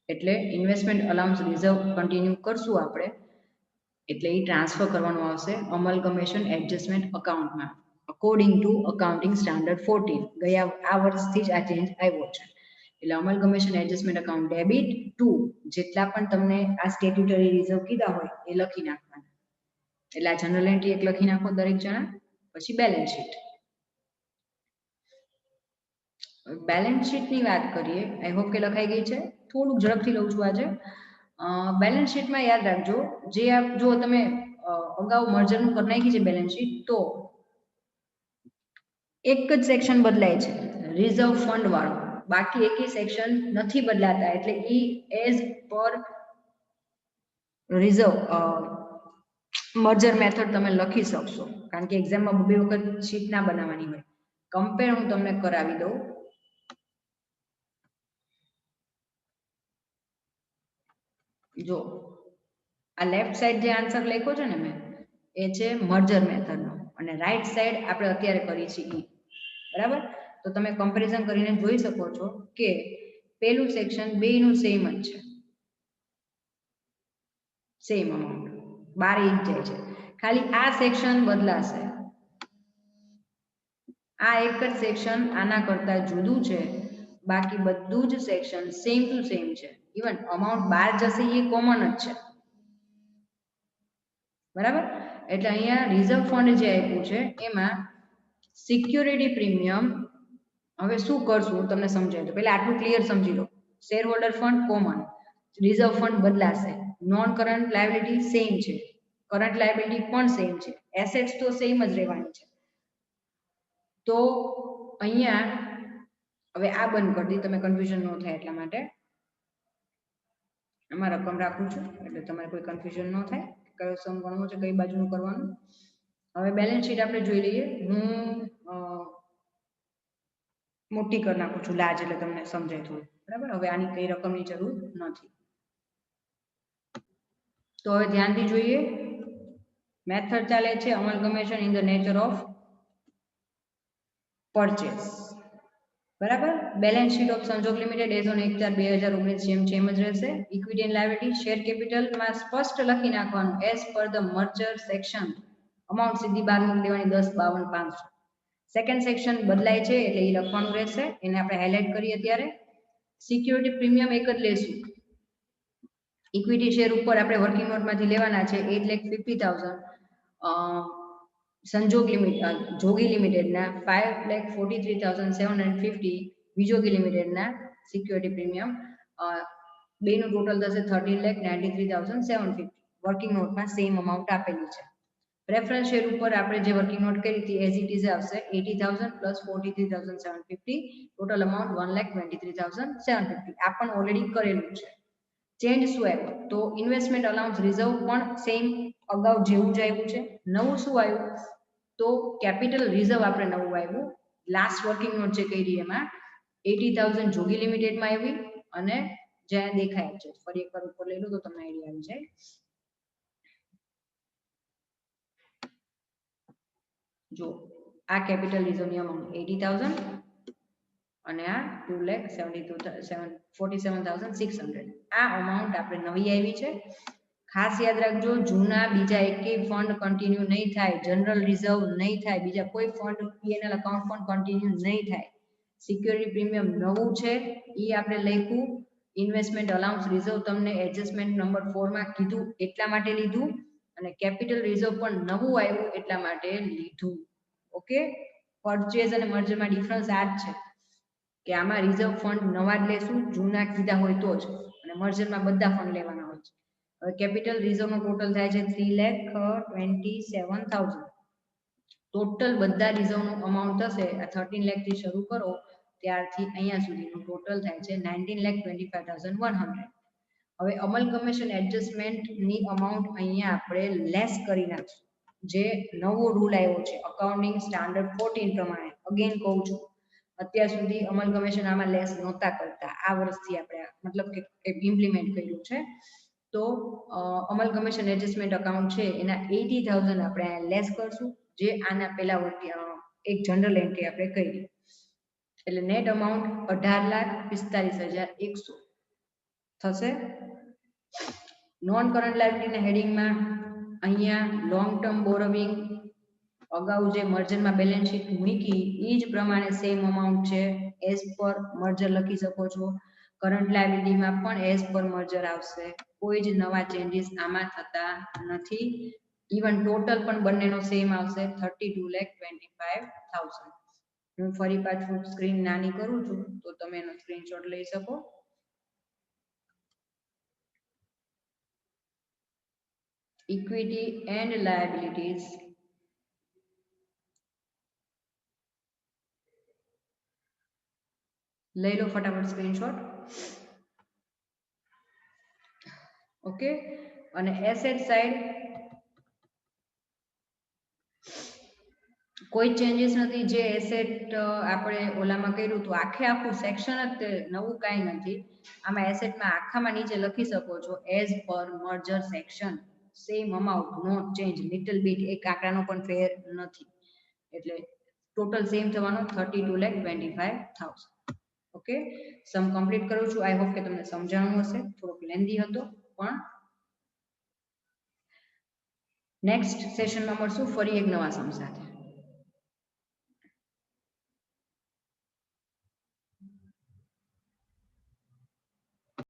એટલે ઇન્વેસ્ટમેન્ટ અલાઉન્સ રિઝર્વ કન્ટિન્યુ કરશું આપણે એટલે એ ટ્રાન્સફર કરવાનું આવશે અમલગમેશન એડજસ્ટમેન્ટ અકાઉન્ટમાં અકોર્ડિંગ ટુ અકાઉન્ટિંગ સ્ટાન્ડર્ડ 14 ગયા આ વર્ષથી જ આ ચેન્જ આવ્યો છે એટલે અમલગમેશન એડજસ્ટમેન્ટ અકાઉન્ટ ડેબિટ ટુ જેટલા પણ તમને આ સ્ટેટ્યુટરી રિઝર્વ કીધા હોય એ લખી નાખવાના એટલે આ જનરલ એન્ટ્રી એક લખી નાખો દરેક જણા પછી બેલેન્સ શીટ બેલેન્સ શીટની વાત કરીએ આઈ હોપ કે લખાઈ ગઈ છે થોડુંક ઝડપથી લઉં છું આજે બેલેન્સ શીટમાં યાદ રાખજો જે જો તમે અગાઉ મર્જરનું કરી નાખી છે બેલેન્સ શીટ તો એક જ સેક્શન બદલાય છે રિઝર્વ ફંડ વાળું બાકી એકેય સેક્શન નથી બદલાતા એટલે ઈ as per reserve merger method તમે લખી શકશો કારણ કે એક્ઝામમાં બે વખત શીટ ના બનાવવાની હોય કમ્પેર હું તમને કરાવી દઉં જો આ લેફ્ટ સાઈડ જે આન્સર લખ્યો છે ને મેં એ છે મર્જર મેથડનો અને રાઈટ સાઈડ આપણે અત્યારે કરી છીએ બરાબર તો તમે કમ્પેરિઝન કરીને જોઈ શકો છો કે પેલું સેક્શન બેયનું સેમ જ છે સેમ અમાઉન્ટ 12 જાય છે ખાલી આ સેક્શન બદલાશે આ એક જ સેક્શન આના કરતા જુદું છે બાકી બધું જ સેક્શન સેમ ટુ સેમ છે ઇવન અમાઉન્ટ 12 જશે એ કોમન જ છે બરાબર એટલે અહીંયા રિઝર્વ ફંડ જે આપ્યું છે એમાં સિક્યુરિટી પ્રીમિયમ હવે શું કરશું તમને સમજાય પહેલા આટલું ક્લિયર સમજી લો share holder fund common reserve fund બદલાશે નોન કરન્ટ લાયબિલિટી સેમ છે કરન્ટ લાયબિલિટી પણ સેમ છે એસેટ્સ તો સેમ જ રહેવાની છે તો અહીંયા હવે આ બંધ કરી દી તમે કન્ફ્યુઝન ન થાય એટલા માટે આમાં રકમ રાખું છું એટલે તમારે કોઈ કન્ફ્યુઝન ન થાય કયો સમ ગણવો છે કઈ બાજુનું કરવાનું હવે બેલેન્સ શીટ આપણે જોઈ લઈએ હું મોટી કરી નાખું છું લાજ એટલે તમને સમજાય થોડું બરાબર હવે આની કઈ રકમની જરૂર નથી તો હવે ધ્યાનથી જોઈએ મેથડ ચાલે છે amalgamation in the nature of purchase બરાબર balance sheet of Sanjog limited as on 1/4/2019 જેમ જ રહેશે ઇક્વિટી એન્ડ લાયબિલિટી શેર કેપિટલમાં સ્પષ્ટ લખી નાખવાનું as per the merger section amount સીધી બહાર મૂકી દેવાની 10,52,500 સેકન્ડ સેક્શન બદલાય છે એટલે એ લખવાનું રહેશે એને આપણે હાઇલાઇટ કરીએ અત્યારે સિક્યુરિટી પ્રીમિયમ એક જ લેશું ઇક્વિટી શેર ઉપર આપણે વર્કિંગ નોટમાંથી લેવાના છે 8,50,000 સંજોગ જોગી લિમિટેડના 5,43,750 વિજોગી લિમિટેડના સિક્યુરિટી પ્રીમિયમ બેનું ટોટલ થશે 13,93,750 વર્કિંગ નોટમાં સેમ અમાઉન્ટ આપેલી છે રેફરન્સ શેર ઉપર આપણે જે વર્કિંગ નોટ કરી હતી એઝ ઇટ ઇઝ આવશે 80,000 પ્લસ 43,750 ટોટલ અમાઉન્ટ 1,23,750 આ પણ ઓલરેડી કરેલું છે ચેન્જ શું આવ્યું તો ઇન્વેસ્ટમેન્ટ અલાઉન્સ રિઝર્વ પણ સેમ અગાઉ જેવું જ આવ્યું છે. નવું શું આવ્યું તો કેપિટલ રિઝર્વ આપણે નવું આવ્યું. લાસ્ટ વર્કિંગ નોટ જે કરી એમાં 80,000 જોગી લિમિટેડમાં આવી અને જ્યાં દેખાય છે ફરી એકવાર ઉપર લઈ લો તો તમને આઈડિયા આવી જાય. જો આ કેપિટલ રિઝર્વની અમાઉન્ટ 80,000 અને આ 2,47,600 આ અમાઉન્ટ આપણે નવી આવી છે. ખાસ યાદ રાખજો જૂના બીજા એકેય ફંડ કન્ટિન્યુ નહીં થાય, જનરલ રિઝર્વ નહીં થાય, બીજા કોઈ ફંડ પીએનએલ અકાઉન્ટ પણ કન્ટિન્યુ નહીં થાય. સિક્યોરિટી પ્રીમિયમ નવું છે એ આપણે લખ્યું. ઇન્વેસ્ટમેન્ટ અલાઉન્સ રિઝર્વ તમને એડજસ્ટમેન્ટ નંબર 4 માં કીધું એટલા માટે લીધું અને કેપિટલ રિઝર્વ પણ નવું આવ્યું એટલા માટે લીધું. ઓકે, પરચેઝ અને મર્જરમાં ડિફરન્સ આ જ છે કે આમાં રિઝર્વ ફંડ નવા જ લેશું, જૂના કીધા હોય તો જ, અને મર્જરમાં બધા ફંડ લેવાના હોય છે. હવે કેપિટલ રિઝર્વનો ટોટલ થાય છે 3,27,000. ટોટલ બધા રિઝર્વનું અમાઉન્ટ થશે આ 13 લાખ થી શરૂ કરો ત્યારથી અહીંયા સુધીનું ટોટલ થાય છે 19,25,100. હવે અમલ કમિશન એડજસ્ટમેન્ટની અમાઉન્ટ અહીંયા આપણે લેસ કરી નાખશું. જે નવો રૂલ આવ્યો છે અકાઉન્ટિંગ સ્ટાન્ડર્ડ 14 પ્રમાણે, અગેન કહું છું અત્યાર સુધી અમલ કમિશન આમાં લેસ નહોતા કરતા, આ વર્ષથી આપણે મતલબ કે ઇમ્પ્લિમેન્ટ કર્યું છે. તો અમલ કમિશન એડજસ્ટમેન્ટ અકાઉન્ટ છે એના 80,000 આપણે લેસ કરશું, જે આના પહેલા એક જનરલ એન્ટ્રી આપણે કરી. એટલે નેટ અમાઉન્ટ 18,45,100 થશે. નોન કરન્ટ લાયબિલિટીના હેડિંગમાં અહીંયા લોંગ ટર્મ બોરોવિંગ અગાઉ જે મર્જરમાં બેલેન્સ શીટ મૂકી એ જ પ્રમાણે સેમ અમાઉન્ટ છે, એઝ પર મર્જર લખી શકો છો. કરન્ટ લાયબિલિટીમાં પણ એઝ પર મર્જર આવશે, કોઈ જ નવા ચેન્જીસ આમાં થતા નથી. ઇવન ટોટલ પણ બંનેનો સેમ આવશે 32,25,000. હું ફરી પાછું સ્ક્રીન નાની કરું છું તો તમે એનો સ્ક્રીનશોટ લઈ શકો. ઇક્વિટી એન્ડ લાયબિલિટીઝ લઈ લો ફટાફટ સ્ક્રીનશોટ. ઓકે, અને એસેટ સાઈડ કોઈ ચેન્જીસ નથી. જે એસેટ આપણે ઓલામાં કર્યું હતું આખે આખું સેક્શન જ નવું કાંઈ નથી. આમાં એસેટમાં આખામાં નીચે લખી શકો છો as per merger section same amount, no change, little bit એક આંકડાનો પણ ફેર નથી. એટલે ટોટલ સેમ થવાનો 32,25,000. ઓકે, સમ કમ્પ્લીટ કરું છું. આઈ હોપ કે તમને સમજાણું હશે. થોડોક લેન્ધી હતો પણ નેક્સ્ટ સેશનમાં મળશું ફરી એક નવા સમ સાથે.